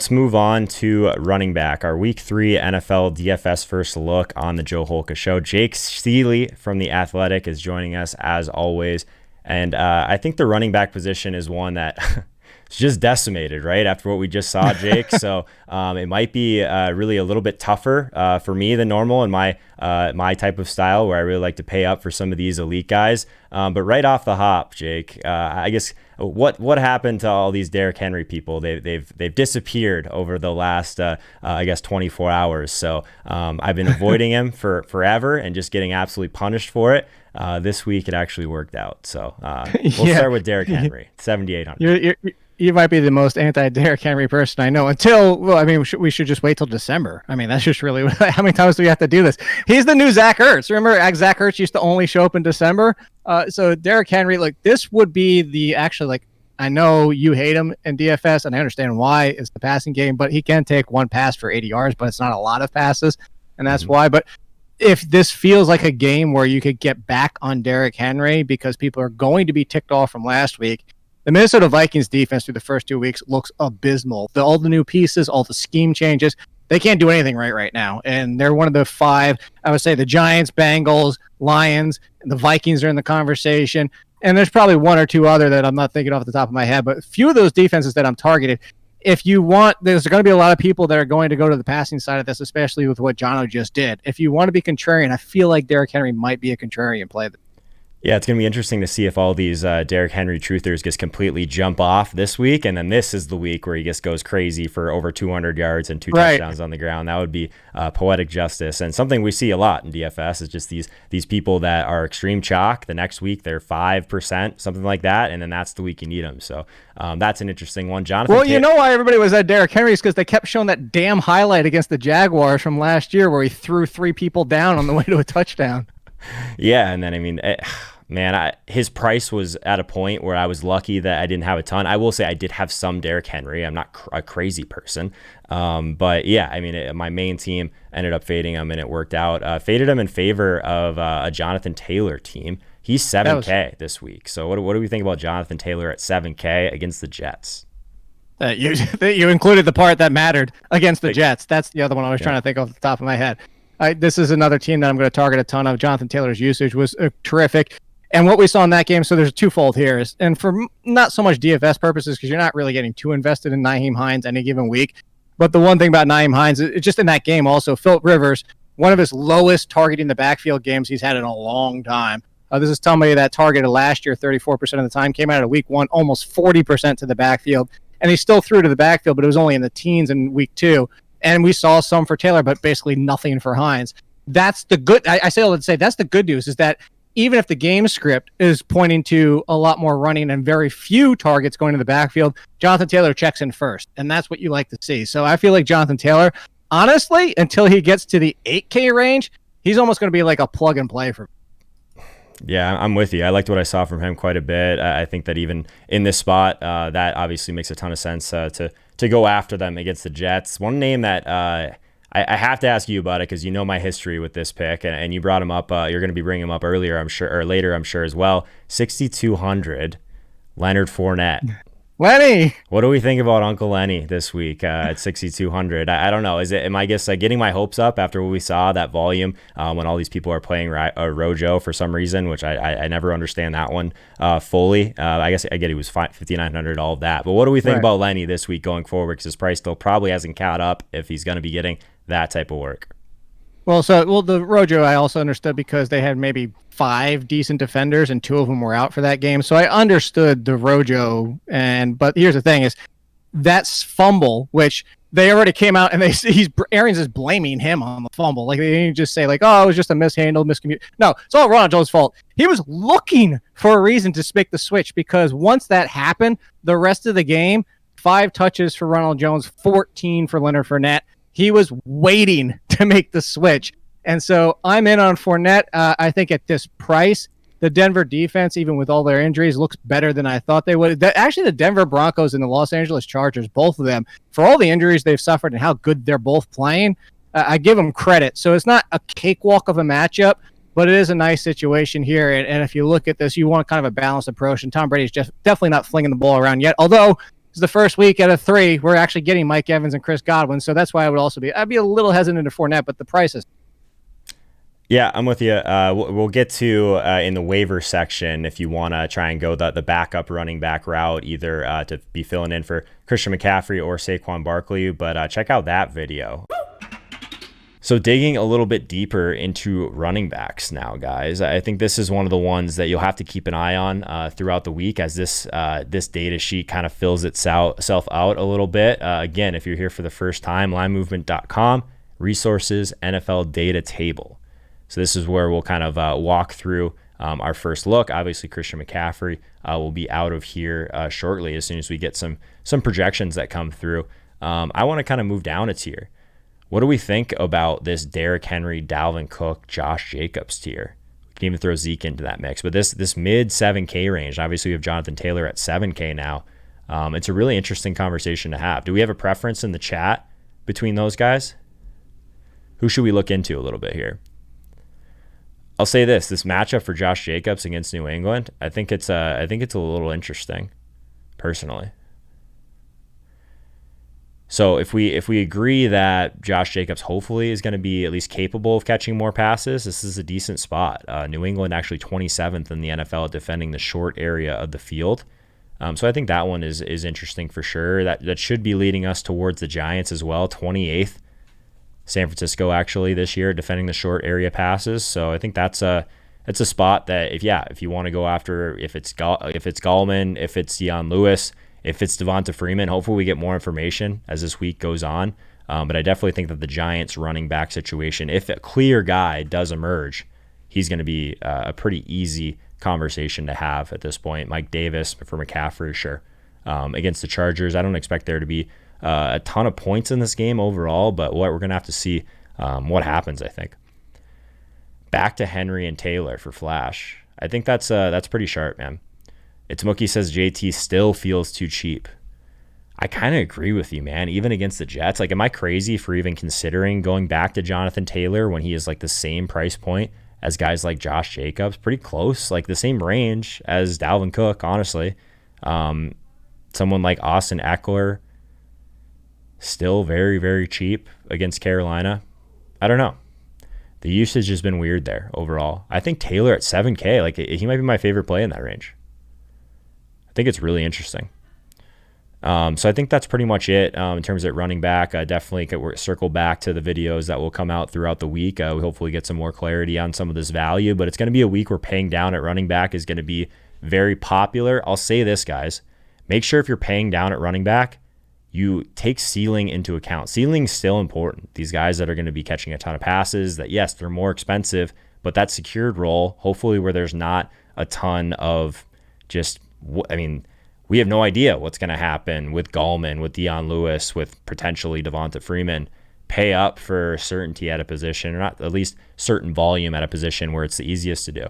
Let's move on to running back, our week 3 NFL DFS first look on the Joe Holka Show. Jake Seeley from The Athletic is joining us as always. And I think the running back position is one that it's just decimated, right, after what we just saw, Jake. So it might be really a little bit tougher for me than normal in my type of style, where I really like to pay up for some of these elite guys. But right off the hop, Jake, I guess what happened to all these Derrick Henry people? They've disappeared over the last I guess 24 hours. So I've been avoiding him for forever and just getting absolutely punished for it. This week it actually worked out. So we'll start with Derrick Henry, 7,800. You might be the most anti-Derrick Henry person I know we should just wait till December. I mean, that's just really, how many times do we have to do this? He's the new Zach Ertz. Remember, Zach Ertz used to only show up in December? So Derrick Henry, this would be I know you hate him in DFS, and I understand why. It's the passing game, but he can take one pass for 80 yards, but it's not a lot of passes, and that's why. But if this feels like a game where you could get back on Derrick Henry because people are going to be ticked off from last week, the Minnesota Vikings defense through the first 2 weeks looks abysmal. All the new pieces, all the scheme changes, they can't do anything right now. And they're one of the 5, I would say the Giants, Bengals, Lions, and the Vikings are in the conversation. And there's probably 1 or 2 other that I'm not thinking off the top of my head, but a few of those defenses that I'm targeted, if you want, there's going to be a lot of people that are going to go to the passing side of this, especially with what Jono just did. If you want to be contrarian, I feel like Derrick Henry might be a contrarian play. Yeah, it's going to be interesting to see if all these Derrick Henry truthers just completely jump off this week, and then this is the week where he just goes crazy for over 200 yards and 2 touchdowns on the ground. That would be poetic justice, and something we see a lot in DFS is just these people that are extreme chalk. The next week they're 5%, something like that, and then that's the week you need them. So that's an interesting one. Jonathan. Well, you know why everybody was at Derrick Henry is because they kept showing that damn highlight against the Jaguars from last year where he threw 3 people down on the way to a touchdown. Yeah, and then his price was at a point where I was lucky that I didn't have a ton. I will say I did have some Derrick Henry. I'm not a crazy person, but yeah, my main team ended up fading him, and it worked out. Faded him in favor of a Jonathan Taylor team. He's 7K this week. So what do we think about Jonathan Taylor at 7K against the Jets? You included the part that mattered against the Jets. That's the other one I was trying to think off the top of my head. This is another team that I'm going to target a ton of. Jonathan Taylor's usage was terrific. And what we saw in that game, so there's twofold here. And for not so much DFS purposes, because you're not really getting too invested in Nyheim Hines any given week. But the one thing about Nyheim Hines, it's just in that game also, Phillip Rivers, one of his lowest targeting the backfield games he's had in a long time. This is somebody that targeted last year 34% of the time, came out of week 1, almost 40% to the backfield. And he still threw to the backfield, but it was only in the teens in week 2. And we saw some for Taylor, but basically nothing for Hines. That's the good. I say all to say that's the good news is that even if the game script is pointing to a lot more running and very few targets going to the backfield, Jonathan Taylor checks in first, and that's what you like to see. So I feel like Jonathan Taylor, honestly, until he gets to the 8K range, he's almost going to be like a plug and play for me. Yeah, I'm with you. I liked what I saw from him quite a bit. I think that even in this spot, that obviously makes a ton of sense to go after them against the Jets. One name that I have to ask you about it because you know my history with this pick, and you brought him up. You're going to be bringing him up earlier, I'm sure, or later, I'm sure as well. 6,200, Leonard Fournette. Lenny, what do we think about Uncle Lenny this week at 6,200? I don't know. Am I guess getting my hopes up after what we saw, that volume when all these people are playing Rojo for some reason, which I never understand that one fully. I guess I get he was 5,900, all of that. But what do we think about Lenny this week going forward? Because his price still probably hasn't caught up if he's going to be getting that type of work. Well, the Rojo I also understood because they had maybe 5 decent defenders and 2 of them were out for that game. So I understood the Rojo, but here's the thing is that's fumble, which they already came out and Arians is blaming him on the fumble. Like they didn't just say like, oh, it was just a mishandled, miscommunication. No, it's all Ronald Jones' fault. He was looking for a reason to make the switch because once that happened, the rest of the game, 5 touches for Ronald Jones, 14 for Leonard Fournette. He was waiting to make the switch. And so I'm in on Fournette. I think at this price, the Denver defense, even with all their injuries, looks better than I thought they would. Actually, the Denver Broncos and the Los Angeles Chargers, both of them, for all the injuries they've suffered and how good they're both playing, I give them credit. So it's not a cakewalk of a matchup, but it is a nice situation here. And if you look at this, you want kind of a balanced approach. And Tom Brady's just definitely not flinging the ball around yet. Although It's the first week out of 3 we're actually getting Mike Evans and Chris Godwin. So that's why I'd be a little hesitant to Fournette, but the prices. Yeah, I'm with you. We'll get to in the waiver section if you want to try and go the backup running back route, either to be filling in for Christian McCaffrey or Saquon Barkley. But check out that video. So digging a little bit deeper into running backs now, guys. I think this is one of the ones that you'll have to keep an eye on throughout the week as this data sheet kind of fills itself out a little bit. Again, if you're here for the first time, linemovement.com, resources, NFL data table. So this is where we'll kind of walk through our first look. Obviously, Christian McCaffrey will be out of here shortly as soon as we get some projections that come through. I want to kind of move down a tier. What do we think about this Derrick Henry, Dalvin Cook, Josh Jacobs tier? We can even throw Zeke into that mix. But this mid 7K range, obviously we have Jonathan Taylor at 7K now. It's a really interesting conversation to have. Do we have a preference in the chat between those guys? Who should we look into a little bit here? I'll say this matchup for Josh Jacobs against New England, I think it's a little interesting, personally. So if we agree that Josh Jacobs hopefully is going to be at least capable of catching more passes, this is a decent spot. New England actually 27th in the NFL at defending the short area of the field. So I think that one is interesting for sure. That should be leading us towards the Giants as well, 28th. San Francisco actually this year defending the short area passes. So I think it's a spot that if you want to go after, if it's Gallman, if it's Deion Lewis, if it's Devonta Freeman, hopefully we get more information as this week goes on. But I definitely think that the Giants running back situation, if a clear guy does emerge, he's going to be a pretty easy conversation to have at this point. Mike Davis for McCaffrey, sure. Against the Chargers, I don't expect there to be a ton of points in this game overall, but we're going to have to see what happens, I think. Back to Henry and Taylor for Flash. I think that's pretty sharp, man. It's Mookie says JT still feels too cheap. I kind of agree with you, man. Even against the Jets, like, am I crazy for even considering going back to Jonathan Taylor when he is like the same price point as guys like Josh Jacobs? Pretty close, like the same range as Dalvin Cook, honestly. Someone like Austin Eckler, still very, very cheap against Carolina. I don't know. The usage has been weird there overall. I think Taylor at 7K, like, he might be my favorite play in that range. I think it's really interesting. So I think that's pretty much it in terms of running back. Definitely could circle back to the videos that will come out throughout the week. We hopefully get some more clarity on some of this value, but it's going to be a week where paying down at running back is going to be very popular. I'll say this, guys. Make sure if you're paying down at running back, you take ceiling into account. Ceiling's still important. These guys that are going to be catching a ton of passes, that yes, they're more expensive, but that secured role, hopefully where there's not a ton of we have no idea what's going to happen with Gallman, with Deion Lewis, with potentially Devonta Freeman. Pay up for certainty at a position, or not at least certain volume at a position where it's the easiest to do.